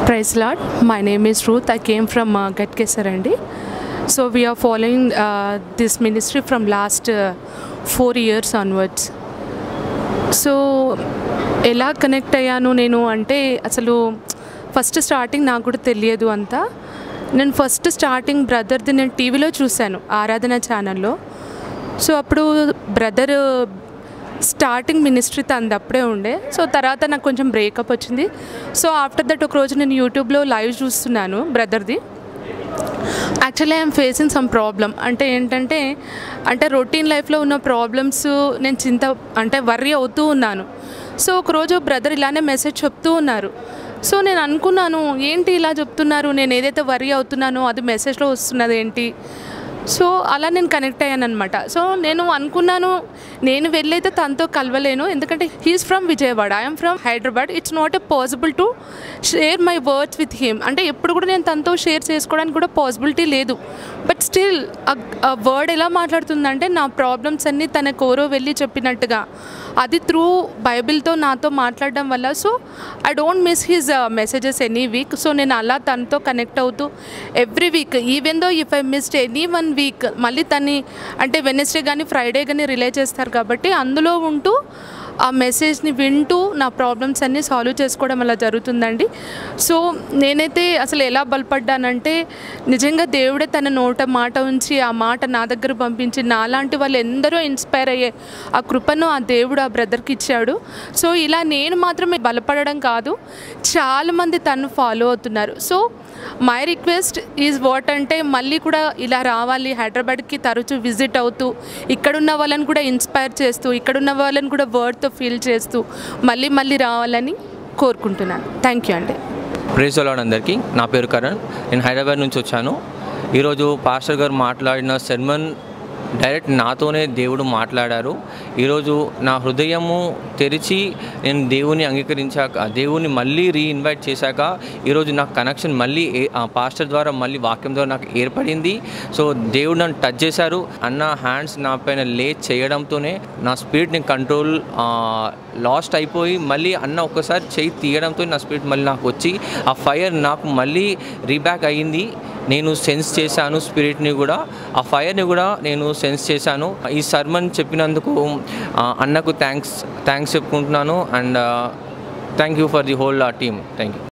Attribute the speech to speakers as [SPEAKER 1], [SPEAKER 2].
[SPEAKER 1] Praise Lord. My name is Ruth. I came from Gatkesarandi. So we are following this ministry from last 4 years onwards. So ఎలా connect అయ్యాను నేను అంటే అసలు first starting నాకు కూడా తెలియదు అంతా. నేను ఫస్ట్ స్టార్టింగ్ బ్రదర్ది నేను టీవీలో చూశాను, ఆరాధన ఛానల్లో. సో అప్పుడు బ్రదర్ స్టార్టింగ్ మినిస్ట్రీ తనది అప్పుడే ఉండే. సో తర్వాత నాకు కొంచెం బ్రేకప్ వచ్చింది. సో ఆఫ్టర్ దట్ ఒకరోజు నేను యూట్యూబ్లో లైవ్ చూస్తున్నాను బ్రదర్ది. Actually I'm facing some problem. అంటే ఏంటంటే రొటీన్ లైఫ్లో ఉన్న ప్రాబ్లమ్స్ నేను వర్రీ అవుతూ ఉన్నాను. సో ఒకరోజు బ్రదర్ ఇలానే మెసేజ్ చెప్తూ ఉన్నారు. సో నేను అనుకున్నాను, ఏంటి ఇలా చెప్తున్నారు, నేను ఏదైతే వర్రీ అవుతున్నానో అది మెసేజ్లో వస్తున్నది ఏంటి. సో అలా నేను కనెక్ట్ అయ్యాను అనమాట. సో నేను అనుకున్నాను, నేను వెళ్ళైతే తనతో కలవలేను, ఎందుకంటే he is from Vijayawada, I am from Hyderabad. It's not a possible to share my words with him. అంటే ఎప్పుడు కూడా నేను తనతో షేర్ చేసుకోవడానికి కూడా పాసిబిలిటీ లేదు. బట్ స్టిల్ ఆ వర్డ్ ఎలా మాట్లాడుతుందంటే నా ప్రాబ్లమ్స్ అన్నీ తన కోరో వెళ్ళి చెప్పినట్టుగా, అది త్రూ బైబిల్తో నాతో మాట్లాడడం వల్ల. So I don't miss his messages any week. So నేను అలా తనతో కనెక్ట్ అవుతూ every week, even though if I missed any 1 week, మళ్ళీ తన్ని అంటే వెనస్డే కానీ ఫ్రైడే కానీ రిలే చేస్తారు కాబట్టి అందులో ఉంటూ ఆ మెసేజ్ని వింటూ నా ప్రాబ్లమ్స్ అన్నీ సాల్వ్ చేసుకోవడం అలా జరుగుతుందండి. సో నేనైతే అసలు ఎలా బలపడ్డానంటే, నిజంగా దేవుడే తన నోట మాట ఉంచి ఆ మాట నా దగ్గర పంపించి నాలాంటి వాళ్ళు ఎందరో ఇన్స్పైర్ అయ్యే ఆ కృపను ఆ దేవుడు ఆ బ్రదర్కి ఇచ్చాడు. సో ఇలా నేను మాత్రమే బలపడడం కాదు, చాలామంది తను ఫాలో అవుతున్నారు. So my request is what అంటే, మళ్ళీ కూడా ఇలా రావాలి, హైదరాబాద్కి తరచూ విజిట్ అవుతూ ఇక్కడున్న వాళ్ళని కూడా ఇన్స్పైర్ చేస్తూ, ఇక్కడున్న వాళ్ళని కూడా వర్డ్తో ఫీల్ చేస్తూ మళ్ళీ రావాలని కోరుకుంటున్నాను. థ్యాంక్ యూ అండి.
[SPEAKER 2] ప్రైజ్ ది లార్డ్ అందరికీ. నా పేరు కరణ్, నేను హైదరాబాద్ నుంచి వచ్చాను. ఈరోజు పాస్టర్ గారు మాట్లాడిన సెర్మన్ డైరెక్ట్ నాతోనే దేవుడు మాట్లాడారు. ఈరోజు నా హృదయము తెరిచి నేను దేవుని అంగీకరించాక, దేవుని మళ్ళీ రీఇన్వైట్ చేశాక ఈరోజు నాకు కనెక్షన్ మళ్ళీ పాస్టర్ ద్వారా మళ్ళీ వాక్యం ద్వారా నాకు ఏర్పడింది. సో దేవుడు నన్ను టచ్ చేశారు. అన్న హ్యాండ్స్ నా పైన లే చేయడంతోనే నా స్పిరిట్ని కంట్రోల్ లాస్ట్ అయిపోయి, మళ్ళీ అన్న ఒక్కసారి చేయి తీయడంతో నా స్పిరిట్ మళ్ళీ నాకు వచ్చి ఆ ఫైర్ నాకు మళ్ళీ రీబ్యాక్ అయ్యింది. నేను సెన్స్ చేశాను స్పిరిట్ని కూడా, ఆ ఫైర్ని కూడా నేను సెన్స్ చేశాను. ఈ సర్మన్ చెప్పినందుకు అన్నకు థ్యాంక్స్ చెప్పుకుంటున్నాను. And thank you for the whole team. Thank you.